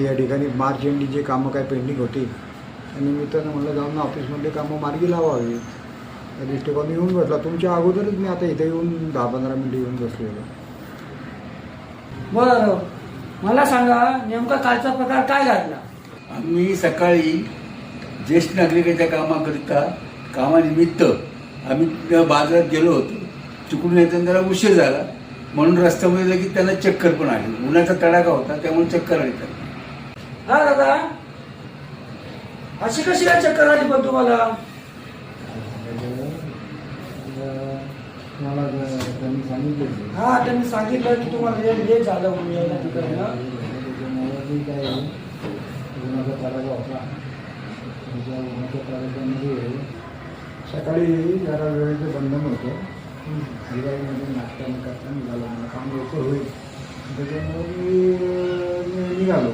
या ठिकाणी मार्च एंडची जे कामं काय पेंडिंग होती त्या निमित्तानं म्हणलं जाऊन ऑफिसमधले कामं मार्गी लावावी त्या दृष्टिकोनाने येऊन बसला. तुमच्या अगोदरच मी आता इथे येऊन 10-15 मिनिटं येऊन बसलेलो. बरं, मला सांगा नेमका कालचा प्रकार काय घडला? आम्ही सकाळी ज्येष्ठ नागरिकांच्या कामानिमित्त आम्ही बाजारात गेलो होतो. चुकून येताना जरा उशीर झाला म्हणून रस्त्यामध्ये लगेच त्यांना चक्कर पण आली. उन्हाचा तडाखा होता त्यामुळे चक्कर आली त्यांना. हा दादा, अशी कशी काय चक्कर आली पण तुम्हाला? मला त्यांनी सांगितलं हा, त्यांनी सांगितलं की तुम्हाला लेट झालं म्हणून यायला तिकडनं. त्याच्यामुळे काय उन्हाचा तडाखा होता. त्या उन्हाच्या तडाख्यामध्ये सकाळी जरा वेळेचं बंधन होतं. हिवाळीमध्ये नाश्ता न करता निघालो. मला काम लवकर होईल त्याच्यामुळे मी निघालो.